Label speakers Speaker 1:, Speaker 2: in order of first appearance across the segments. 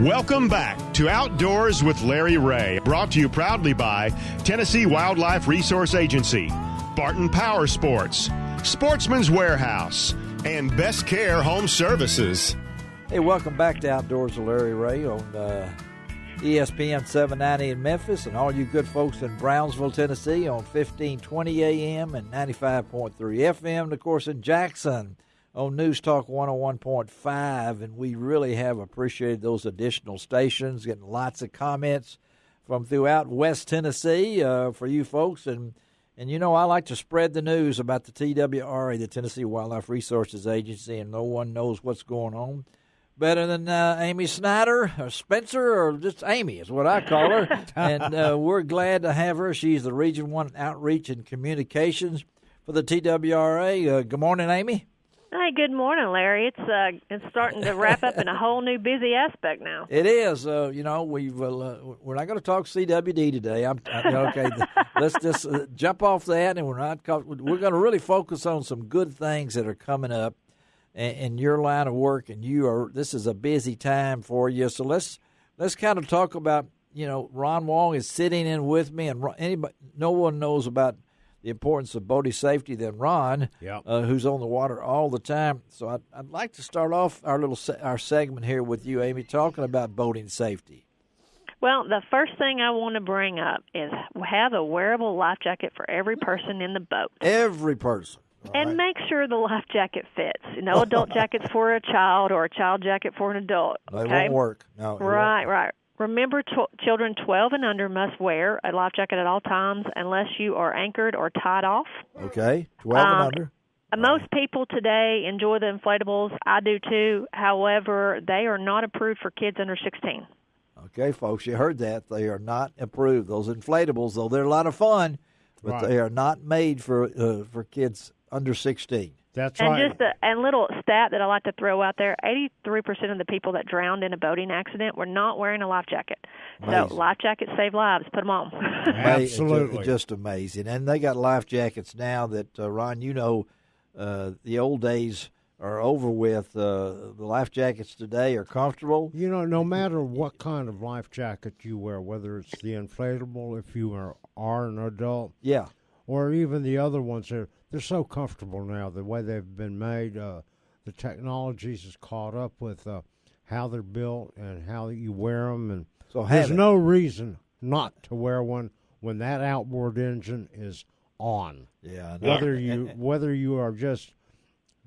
Speaker 1: Welcome back to Outdoors with Larry Ray, brought to you proudly by Tennessee Wildlife Resource Agency, Barton Power Sports, Sportsman's Warehouse, and Best Care Home Services.
Speaker 2: Hey, welcome back to Outdoors with Larry Ray on ESPN 790 in Memphis, and all you good folks in Brownsville, Tennessee on 1520 AM and 95.3 FM, and of course in Jackson on News Talk 101.5, and we really have appreciated those additional stations, getting lots of comments from throughout West Tennessee for you folks, and you know I like to spread the news about the TWRA, the Tennessee Wildlife Resources Agency, and no one knows what's going on better than Amy Snider, or Spencer, or just Amy is what I call her, and we're glad to have her. She's the Region 1 Outreach and Communications for the TWRA. Good morning, Amy.
Speaker 3: Hey, good morning, Larry. It's starting to wrap up in a whole new busy aspect now.
Speaker 2: It is. You know, we're not going to talk CWD today. Okay. Let's just jump off that, and we're going to really focus on some good things that are coming up in your line of work. And this is a busy time for you. So let's kind of talk about. You know, Ron Wong is sitting in with me, and no one knows about the importance of boating safety than Ron, who's on the water all the time. So I'd like to start off our segment here with you, Amy, talking about boating safety.
Speaker 3: Well, the first thing I want to bring up is have a wearable life jacket for every person in the boat.
Speaker 2: Every person.
Speaker 3: And make sure the life jacket fits. No adult jackets for a child or a child jacket for an adult.
Speaker 2: Okay? They won't work. No,
Speaker 3: right. Remember, children 12 and under must wear a life jacket at all times unless you are anchored or tied off.
Speaker 2: Okay, 12 and under.
Speaker 3: Most people today enjoy the inflatables. I do too. However, they are not approved for kids under 16.
Speaker 2: Okay, folks, you heard that. They are not approved. Those inflatables, though they're a lot of fun, but they are not made for kids under 16.
Speaker 4: That's
Speaker 3: and
Speaker 4: right.
Speaker 3: Just a little stat that I like to throw out there, 83% of the people that drowned in a boating accident were not wearing a life jacket.
Speaker 2: Amazing.
Speaker 3: So life jackets save lives. Put them on.
Speaker 4: Absolutely.
Speaker 2: Just amazing. And they got life jackets now that, Ron, you know, the old days are over with. The life jackets today are comfortable.
Speaker 4: You know, no matter what kind of life jacket you wear, whether it's the inflatable, if you are an adult, or even the other ones, they're so comfortable now, the way they've been made. The technologies is caught up with how they're built and how you wear them. And so there's no reason not to wear one when that outboard engine is on.
Speaker 2: Yeah.
Speaker 4: Whether you are just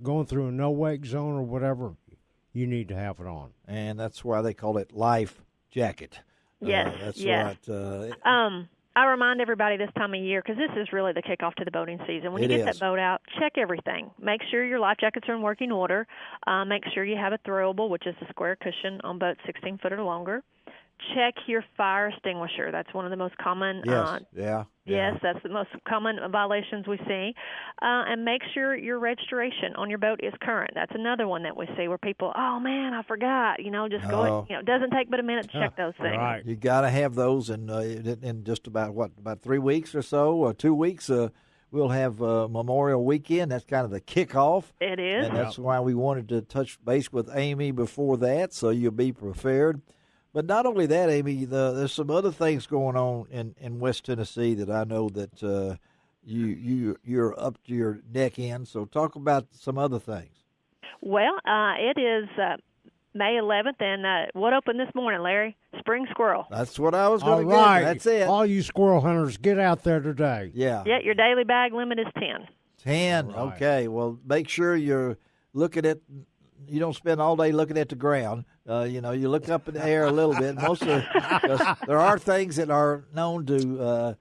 Speaker 4: going through a no-wake zone or whatever, you need to have it on.
Speaker 2: And that's why they call it life jacket.
Speaker 3: Yes,
Speaker 2: that's
Speaker 3: right. I remind everybody this time of year, because this is really the kickoff to the boating season. When you get that boat out, check everything. Make sure your life jackets are in working order. Make sure you have a throwable, which is a square cushion on boats 16 foot or longer. Check your fire extinguisher. That's one of the most common. Yes, that's the most common violations we see. And make sure your registration on your boat is current. That's another one that we see where people, oh man, I forgot. Just go. It doesn't take but a minute to check those things.
Speaker 4: Right.
Speaker 2: You got to have those in just about 3 weeks or so, or 2 weeks. We'll have Memorial Weekend. That's kind of the kickoff.
Speaker 3: It is.
Speaker 2: And that's why we wanted to touch base with Amy before that, so you'll be prepared. But not only that, Amy, there's some other things going on in West Tennessee that I know that you're up to your neck in. So talk about some other things.
Speaker 3: Well, it is May 11th, and what opened this morning, Larry? Spring squirrel.
Speaker 2: That's what I was going to
Speaker 4: get. Right.
Speaker 2: That's it.
Speaker 4: All you squirrel hunters, get out there today.
Speaker 3: Yeah, your daily bag limit is 10.
Speaker 2: 10, right. Okay. Well, make sure you're looking at. You don't spend all day looking at the ground. You look up in the air a little bit. There are things that are known to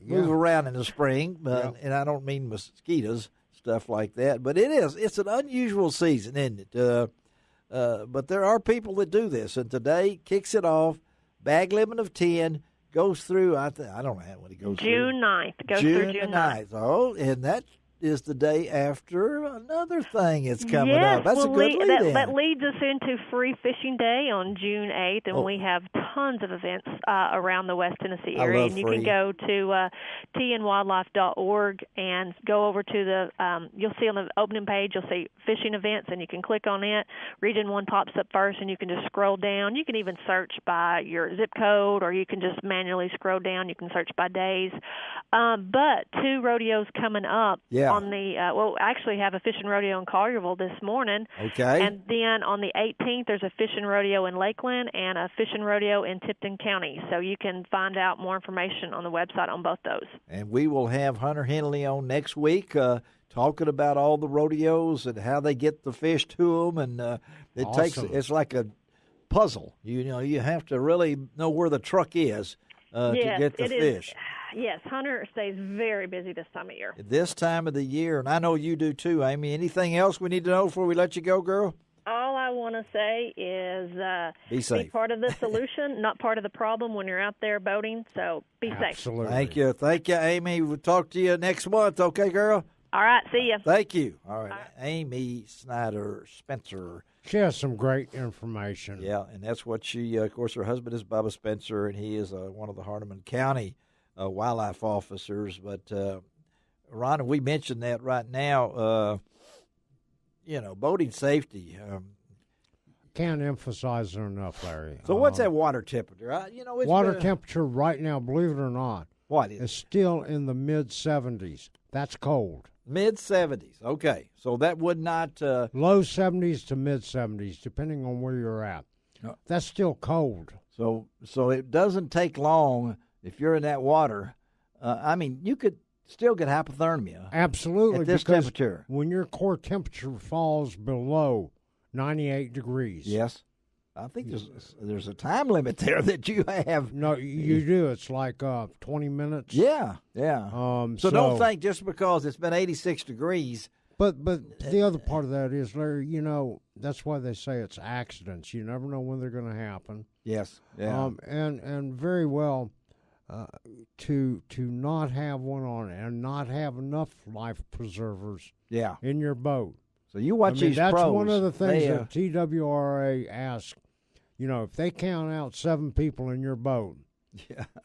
Speaker 2: move around in the spring, and I don't mean mosquitoes, stuff like that. But it's an unusual season, isn't it? But there are people that do this, and today kicks it off. Bag limit of 10 goes through. I don't know when it goes
Speaker 3: June
Speaker 2: through.
Speaker 3: 9th. Goes through June 9th.
Speaker 2: Oh, and that is the day after another thing that's coming up. That's a good lead-in.
Speaker 3: That leads us into Free Fishing Day on June 8th, and we have tons of events around the West Tennessee area. And you can go to tnwildlife.org and go over to the, you'll see on the opening page, you'll see fishing events, and you can click on it. Region 1 pops up first, and you can just scroll down. You can even search by your zip code, or you can just manually scroll down. You can search by days. But 2 rodeos coming up on the, I actually have a fishing rodeo in Collierville this morning.
Speaker 2: Okay.
Speaker 3: And then on the 18th, there's a fishing rodeo in Lakeland and a fishing rodeo in Tipton County. So you can find out more information on the website on both those.
Speaker 2: And we will have Hunter Henley on next week talking about all the rodeos and how they get the fish to them. And it's like a puzzle. You have to really know where the truck is to get the fish.
Speaker 3: Yes, Hunter stays very busy this time of year.
Speaker 2: This time of the year, and I know you do too, Amy. Anything else we need to know before we let you go, girl?
Speaker 3: All I want to say is
Speaker 2: be safe.
Speaker 3: Be part of the solution, not part of the problem when you're out there boating, so be safe.
Speaker 2: Absolutely. Thank you, Amy. We'll talk to you next month, okay, girl?
Speaker 3: All right, see you.
Speaker 2: Thank you. All right. Amy Snider-Spencer.
Speaker 4: She has some great information.
Speaker 2: Yeah, and that's what she, of course, her husband is Bubba Spencer, and he is one of the Hardeman County wildlife officers. But, Ron, we mentioned that right now, boating safety.
Speaker 4: Can't emphasize it enough, Larry.
Speaker 2: So what's that water temperature?
Speaker 4: Water temperature right now, believe it or not,
Speaker 2: what is
Speaker 4: still in the mid-70s. That's cold.
Speaker 2: Mid-70s. Okay. So that would not...
Speaker 4: low 70s to mid-70s, depending on where you're at. That's still cold.
Speaker 2: So it doesn't take long if you're in that water. You could still get hypothermia.
Speaker 4: Absolutely.
Speaker 2: At this temperature.
Speaker 4: When your core temperature falls below 98 degrees.
Speaker 2: Yes. I think there's a time limit there that you have.
Speaker 4: No, you do. It's like 20 minutes.
Speaker 2: Yeah. So don't think just because it's been 86 degrees.
Speaker 4: But the other part of that is, Larry, that's why they say it's accidents. You never know when they're going to happen.
Speaker 2: Yes. Yeah.
Speaker 4: And very well to not have one on and not have enough life preservers in your boat.
Speaker 2: So you watch these
Speaker 4: that's
Speaker 2: pros.
Speaker 4: One of the things that TWRA asks. If they count out 7 people in your boat,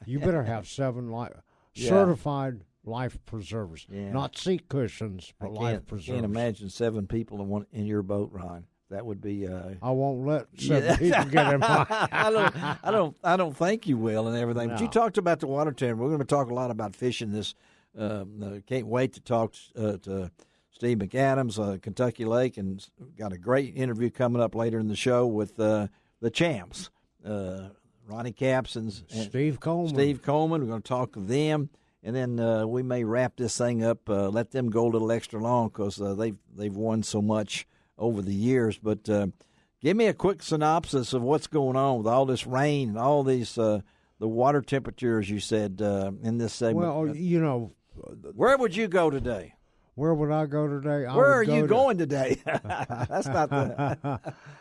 Speaker 4: you better have 7 certified life preservers, not seat cushions, but life preservers. I
Speaker 2: can't imagine 7 people in your boat, Ron. That would be.
Speaker 4: I won't let 7 people get in mine.
Speaker 2: I don't think you will and everything. No. But you talked about the water temperature. We're going to talk a lot about fishing this. Can't wait to talk to Steve McAdams, Kentucky Lake, and got a great interview coming up later in the show with the champs, Ronnie Capps and
Speaker 4: Steve Coleman.
Speaker 2: We're going to talk to them, and then we may wrap this thing up. Let them go a little extra long because they've won so much over the years. But give me a quick synopsis of what's going on with all this rain and all these the water temperatures. You said in this segment.
Speaker 4: Well,
Speaker 2: where would you go today?
Speaker 4: Where would I go today?
Speaker 2: Where are you going today? That's not the.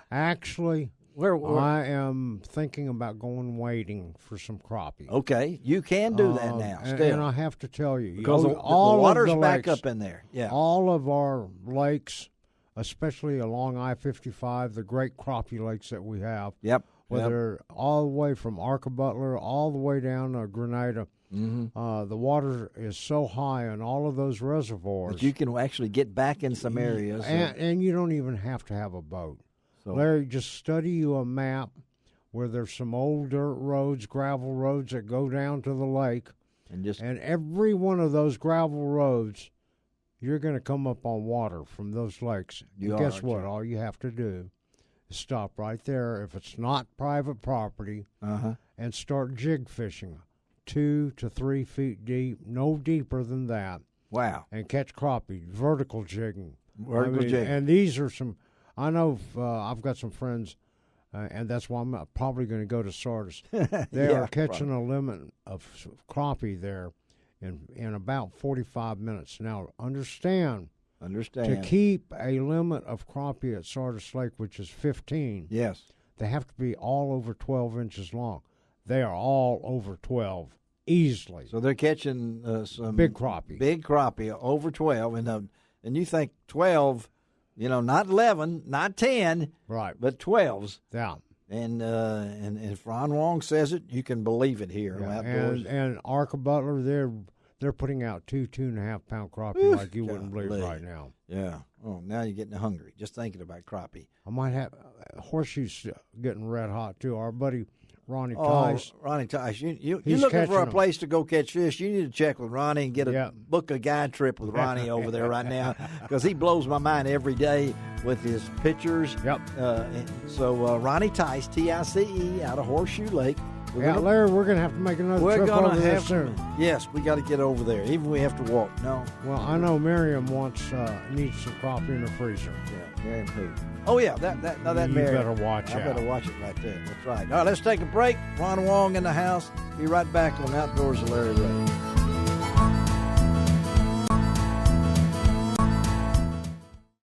Speaker 4: Actually.
Speaker 2: Where?
Speaker 4: I am thinking about going wading for some crappie.
Speaker 2: Okay, you can do that now.
Speaker 4: And I have to tell you,
Speaker 2: because all the water's back up in there. Yeah,
Speaker 4: all of our lakes, especially along I-55, the great crappie lakes that we have.
Speaker 2: Yep.
Speaker 4: Whether all the way from Arca-Butler all the way down to Grenada. Mm-hmm. The water is so high in all of those reservoirs
Speaker 2: that you can actually get back in some areas,
Speaker 4: and you don't even have to have a boat. So, Larry, just study you a map where there's some old dirt roads, gravel roads that go down to the lake, and every one of those gravel roads, you're going to come up on water from those lakes. Guess what? All you have to do is stop right there if it's not private property, and start jig fishing, 2 to 3 feet deep, no deeper than that.
Speaker 2: Wow!
Speaker 4: And catch crappie, vertical jigging.
Speaker 2: Jigging.
Speaker 4: And these are some. I know I've got some friends, and that's why I'm probably going to go to Sardis. They are catching a limit of crappie there in about 45 minutes. Now, understand. To keep a limit of crappie at Sardis Lake, which is 15,
Speaker 2: yes,
Speaker 4: they have to be all over 12 inches long. They are all over 12 easily.
Speaker 2: So they're catching some
Speaker 4: big crappie
Speaker 2: over 12, and you think 12, not 11, not 10,
Speaker 4: right?
Speaker 2: But 12s.
Speaker 4: Yeah.
Speaker 2: And if Ron Wong says it, you can believe it here.
Speaker 4: Yeah.
Speaker 2: Outdoors.
Speaker 4: And Arca Butler, they're putting out 2.5 pound crappie like you wouldn't believe right now.
Speaker 2: Yeah. Oh, now you're getting hungry just thinking about crappie.
Speaker 4: I might have horseshoes getting red hot too. Our buddy Ronnie Tice.
Speaker 2: Ronnie Tice. You're looking for a place to go catch fish. You need to check with Ronnie and get book a guide trip with Ronnie over there right now, because he blows my mind every day with his pictures.
Speaker 4: Yep.
Speaker 2: So Ronnie Tice, Tice, out of Horseshoe Lake.
Speaker 4: Larry, we're going to have to make another trip over there soon.
Speaker 2: Yes, we got to get over there, even if we have to walk. No.
Speaker 4: Well, I know Miriam needs some crappie in the freezer.
Speaker 2: Yeah, Miriam who? Oh, yeah, that Miriam.
Speaker 4: You better watch out.
Speaker 2: I better watch it right there. That's right. All right, let's take a break. Ron Wong in the house. Be right back on Outdoors with Larry Ray.